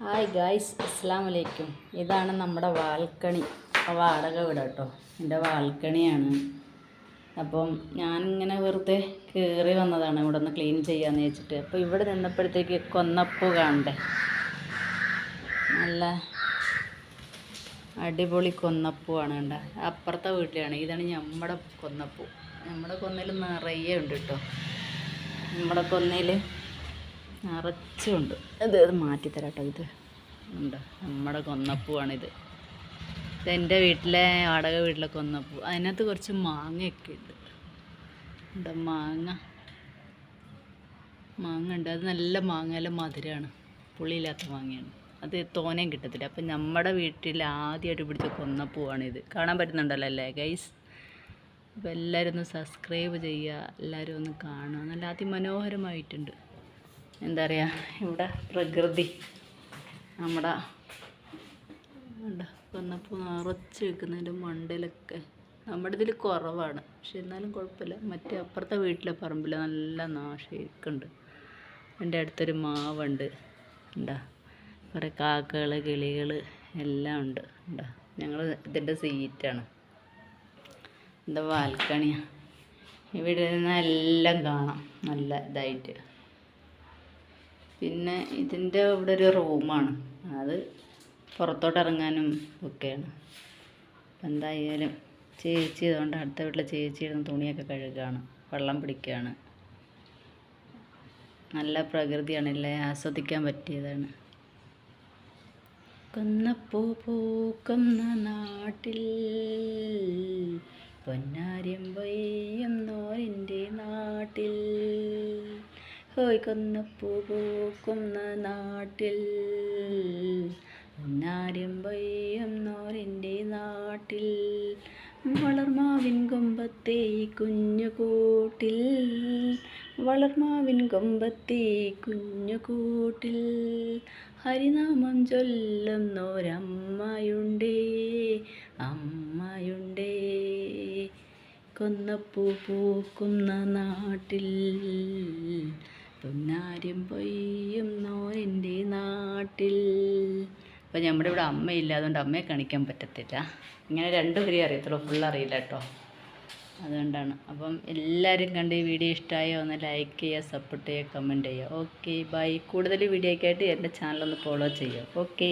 Hi guys, അസ്സാം വലൈക്കും. ഇതാണ് നമ്മുടെ വാൽക്കണി. വാടക വീട് കേട്ടോ. എൻ്റെ വാൽക്കണിയാണ്. അപ്പം ഞാനിങ്ങനെ വെറുതെ കയറി വന്നതാണ് ഇവിടെ ഒന്ന് ക്ലീൻ ചെയ്യാമെന്ന് വെച്ചിട്ട്. അപ്പോൾ ഇവിടെ നിന്നപ്പോഴത്തേക്ക് കൊന്നപ്പൂ കാണണ്ടേ, നല്ല അടിപൊളി കൊന്നപ്പൂവാണ് കണ്ട. അപ്പുറത്തെ വീട്ടിലാണ്. ഇതാണ് നമ്മുടെ കൊന്നപ്പൂ. നമ്മുടെ കൊന്നയിൽ നിറയെ ഉണ്ട് കേട്ടോ. നമ്മുടെ കൊന്നയിൽ നിറച്ചുണ്ട്. ഇത് മാറ്റിത്തരാം കേട്ടോ. ഇത് ഉണ്ട്, നമ്മുടെ കൊന്നപ്പൂവാണിത്. ഇതെൻ്റെ വീട്ടിലെ വാടക വീട്ടിലെ കൊന്നപ്പൂ. അതിനകത്ത് കുറച്ച് മാങ്ങയൊക്കെ ഉണ്ട്. എന്താ മാങ്ങ ഉണ്ട്. അത് നല്ല മാങ്ങ, നല്ല മധുരമാണ്, പുളിയില്ലാത്ത മാങ്ങയാണ്. അത് തോനയും കിട്ടത്തില്ല. അപ്പം നമ്മുടെ വീട്ടിൽ ആദ്യമായിട്ട് പിടിച്ച കൊന്നപ്പൂവാണിത്. കാണാൻ പറ്റുന്നുണ്ടല്ലോ അല്ലേ ഗൈസ്? അപ്പോൾ എല്ലാവരും ഒന്ന് സബ്സ്ക്രൈബ് ചെയ്യുക, എല്ലാവരും ഒന്ന് കാണുക. നല്ല അതിമനോഹരമായിട്ടുണ്ട്. എന്താ പറയുക, ഇവിടെ പ്രകൃതി നമ്മുടെ കൊന്നപ്പൂ നിറച്ച് വെക്കുന്നതിൻ്റെ മണ്ടയിലൊക്കെ. നമ്മുടെ ഇതിൽ കുറവാണ്, പക്ഷെ എന്നാലും കുഴപ്പമില്ല. മറ്റേ അപ്പുറത്തെ വീട്ടിലെ പറമ്പിൽ നല്ല നാശമൊക്കെയുണ്ട്. എൻ്റെ അടുത്തൊരു മാവുണ്ട്. ഉണ്ടാ കുറേ കാക്കകൾ, കിളികൾ എല്ലാം ഉണ്ട്. ഉണ്ടാ ഞങ്ങൾ ഇതിൻ്റെ സീറ്റാണ്. എന്താ ബാൽക്കണിയാണ്. ഇവിടെ നിന്നെല്ലാം കാണാം നല്ല ഇതായിട്ട്. പിന്നെ ഇതിൻ്റെ ഇവിടെ ഒരു റൂമാണ്. അത് പുറത്തോട്ട് ഇറങ്ങാനും ഒക്കെയാണ്. അപ്പം എന്തായാലും ചേച്ചി അതുകൊണ്ട് അടുത്ത വീട്ടിലെ ചേച്ചി ഇരുന്ന് തുണിയൊക്കെ കഴുകുകയാണ്, വെള്ളം പിടിക്കുകയാണ്. നല്ല പ്രകൃതിയാണല്ലേ, ആസ്വദിക്കാൻ പറ്റിയതാണ്. കൊന്നപ്പൂ പൂക്കുന്ന നാട്ടിൽ പൊന്നാര്യം പെയ്യുന്നോരിൻ്റെ നാട്ടിൽ, ഹോയ് കൊന്നപ്പൂ പൂക്കുന്ന നാട്ടിൽ പൊന്നാര്യം പെയ്യുന്നോരിൻ്റെ നാട്ടിൽ, വളർമാവിൻ കൊമ്പത്തെ കുഞ്ഞു കൂട്ടിൽ, വളർമാവിൻ കൊമ്പത്തെ കുഞ്ഞു കൂട്ടിൽ ഹരിനാമം ചൊല്ലുന്നോരമ്മയുണ്ടേ, അമ്മയുണ്ടേ. കൊന്നപ്പൂ പൂക്കുന്ന നാട്ടിൽ പൊന്നാര്യം പെയ്യുന്നോരെൻ്റെ നാട്ടിൽ. അപ്പം നമ്മുടെ ഇവിടെ അമ്മയില്ല, അതുകൊണ്ട് അമ്മയെ കാണിക്കാൻ പറ്റത്തില്ല. ഇങ്ങനെ രണ്ടുപേരെയും അറിയത്തുള്ളൂ, ഫുൾ അറിയില്ല കേട്ടോ. അതുകൊണ്ടാണ്. അപ്പം എല്ലാവരും കണ്ട് ഈ വീഡിയോ ഇഷ്ടമായോ ഒന്ന് ലൈക്ക് ചെയ്യുക, സപ്പോർട്ട് ചെയ്യുക, കമൻറ്റ് ചെയ്യുക. Okay bye. കൂടുതൽ വീഡിയോ ഒക്കെ ആയിട്ട് എൻ്റെ ചാനലൊന്ന് ഫോളോ ചെയ്യുക. ഓക്കെ.